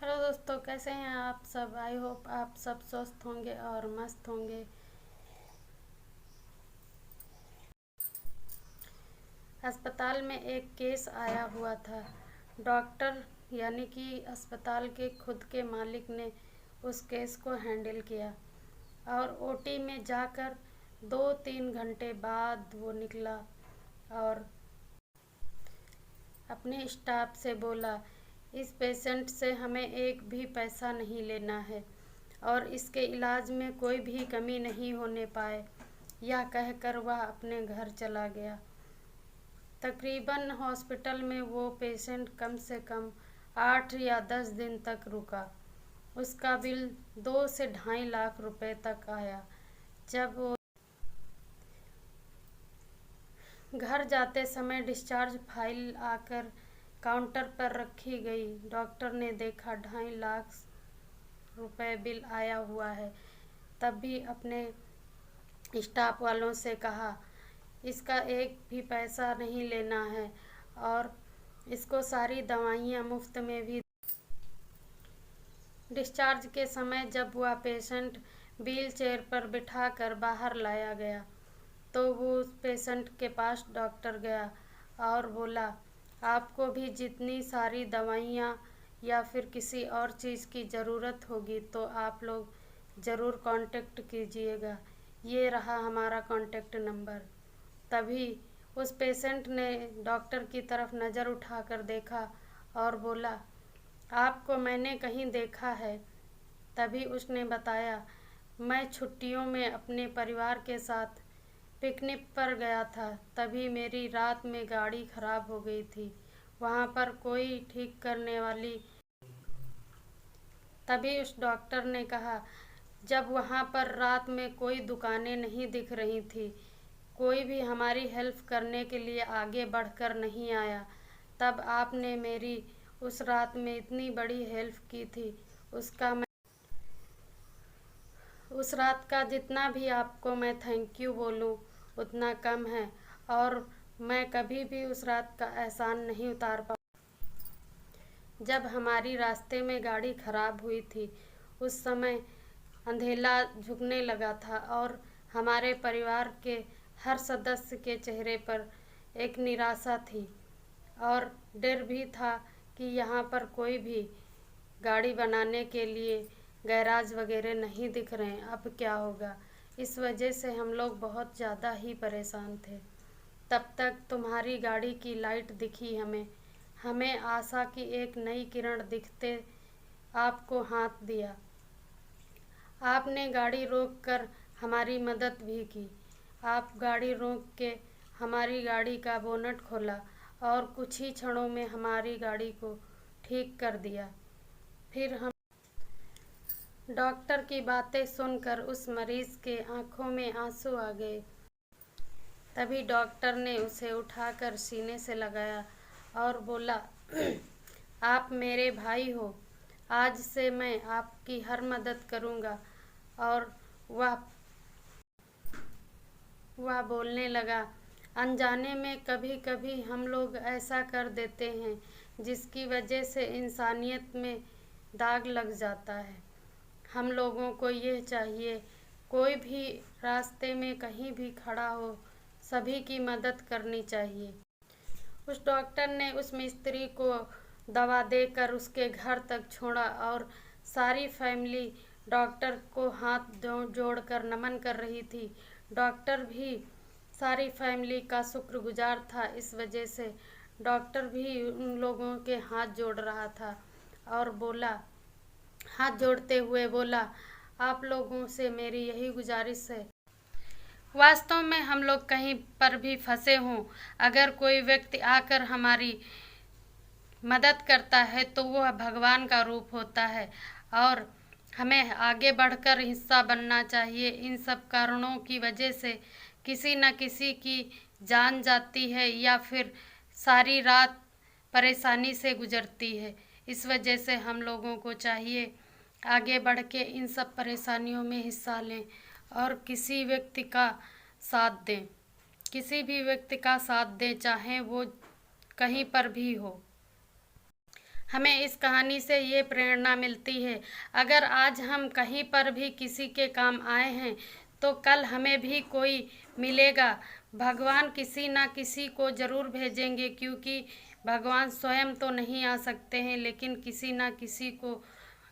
Hello दोस्तों, कैसे हैं आप सब। आई होप आप सब स्वस्थ होंगे और मस्त होंगे। अस्पताल में एक केस आया हुआ था। डॉक्टर यानी कि अस्पताल के खुद के मालिक ने उस केस को हैंडल किया और ओटी में जाकर 2-3 घंटे बाद वो निकला और अपने स्टाफ से बोला, इस पेशेंट से हमें एक भी पैसा नहीं लेना है और इसके इलाज में कोई भी कमी नहीं होने पाए। यह कहकर वह अपने घर चला गया। तकरीबन हॉस्पिटल में वो पेशेंट कम से कम 8 या 10 दिन तक रुका। उसका बिल 2 से 2.5 लाख रुपए तक आया। जब वो घर जाते समय डिस्चार्ज फाइल आकर काउंटर पर रखी गई। डॉक्टर ने देखा 2.5 लाख रुपए बिल आया हुआ है। तब भी अपने स्टाफ वालों से कहा, इसका एक भी पैसा नहीं लेना है और इसको सारी दवाइयाँ मुफ्त में भी। डिस्चार्ज के समय जब वह पेशेंट व्हील चेयर पर बिठाकर बाहर लाया गया तो वो उस पेशेंट के पास डॉक्टर गया और बोला, आपको भी जितनी सारी दवाइयाँ या फिर किसी और चीज़ की ज़रूरत होगी तो आप लोग ज़रूर कांटेक्ट कीजिएगा। ये रहा हमारा कांटेक्ट नंबर। तभी उस पेशेंट ने डॉक्टर की तरफ नज़र उठाकर देखा और बोला, आपको मैंने कहीं देखा है। तभी उसने बताया, मैं छुट्टियों में अपने परिवार के साथ पिकनिक पर गया था। तभी मेरी रात में गाड़ी खराब हो गई थी। वहाँ पर कोई ठीक करने वाली। तभी उस डॉक्टर ने कहा, जब वहाँ पर रात में कोई दुकानें नहीं दिख रही थी, कोई भी हमारी हेल्प करने के लिए आगे बढ़कर नहीं आया, तब आपने मेरी उस रात में इतनी बड़ी हेल्प की थी। उस रात का जितना भी आपको मैं थैंक यू बोलूं उतना कम है और मैं कभी भी उस रात का एहसान नहीं उतार पाऊँ। जब हमारी रास्ते में गाड़ी खराब हुई थी उस समय अंधेला झुकने लगा था और हमारे परिवार के हर सदस्य के चेहरे पर एक निराशा थी और डर भी था कि यहाँ पर कोई भी गाड़ी बनाने के लिए गैराज वगैरह नहीं दिख रहे हैं, अब क्या होगा। इस वजह से हम लोग बहुत ज़्यादा ही परेशान थे। तब तक तुम्हारी गाड़ी की लाइट दिखी हमें। हमें आशा की एक नई किरण दिखते आपको हाथ दिया। आपने गाड़ी रोक कर हमारी मदद भी की। आप गाड़ी रोक के हमारी गाड़ी का बोनट खोला और कुछ ही क्षणों में हमारी गाड़ी को ठीक कर दिया। फिर हम डॉक्टर की बातें सुनकर उस मरीज के आंखों में आंसू आ गए। तभी डॉक्टर ने उसे उठाकर सीने से लगाया और बोला, आप मेरे भाई हो, आज से मैं आपकी हर मदद करूँगा। और वह बोलने लगा, अनजाने में कभी कभी हम लोग ऐसा कर देते हैं जिसकी वजह से इंसानियत में दाग लग जाता है। हम लोगों को यह चाहिए, कोई भी रास्ते में कहीं भी खड़ा हो सभी की मदद करनी चाहिए। उस डॉक्टर ने उस मिस्त्री को दवा देकर उसके घर तक छोड़ा और सारी फैमिली डॉक्टर को हाथ जोड़कर नमन कर रही थी। डॉक्टर भी सारी फैमिली का शुक्रगुजार था। इस वजह से डॉक्टर भी उन लोगों के हाथ जोड़ रहा था और बोला, हाथ जोड़ते हुए बोला, आप लोगों से मेरी यही गुजारिश है, वास्तव में हम लोग कहीं पर भी फंसे हों, अगर कोई व्यक्ति आकर हमारी मदद करता है तो वह भगवान का रूप होता है और हमें आगे बढ़कर हिस्सा बनना चाहिए। इन सब कारणों की वजह से किसी न किसी की जान जाती है या फिर सारी रात परेशानी से गुजरती है। इस वजह से हम लोगों को चाहिए आगे बढ़ के इन सब परेशानियों में हिस्सा लें और किसी व्यक्ति का साथ दें, किसी भी व्यक्ति का साथ दें, चाहे वो कहीं पर भी हो। हमें इस कहानी से ये प्रेरणा मिलती है, अगर आज हम कहीं पर भी किसी के काम आए हैं तो कल हमें भी कोई मिलेगा। भगवान किसी ना किसी को ज़रूर भेजेंगे, क्योंकि भगवान स्वयं तो नहीं आ सकते हैं, लेकिन किसी ना किसी को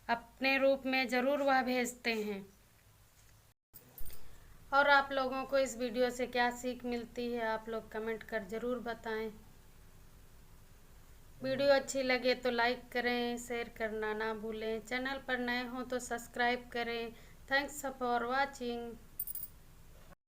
अपने रूप में ज़रूर वह भेजते हैं। और आप लोगों को इस वीडियो से क्या सीख मिलती है, आप लोग कमेंट कर ज़रूर बताएं। वीडियो अच्छी लगे तो लाइक करें, शेयर करना ना भूलें। चैनल पर नए हों तो सब्सक्राइब करें। Thanks for watching.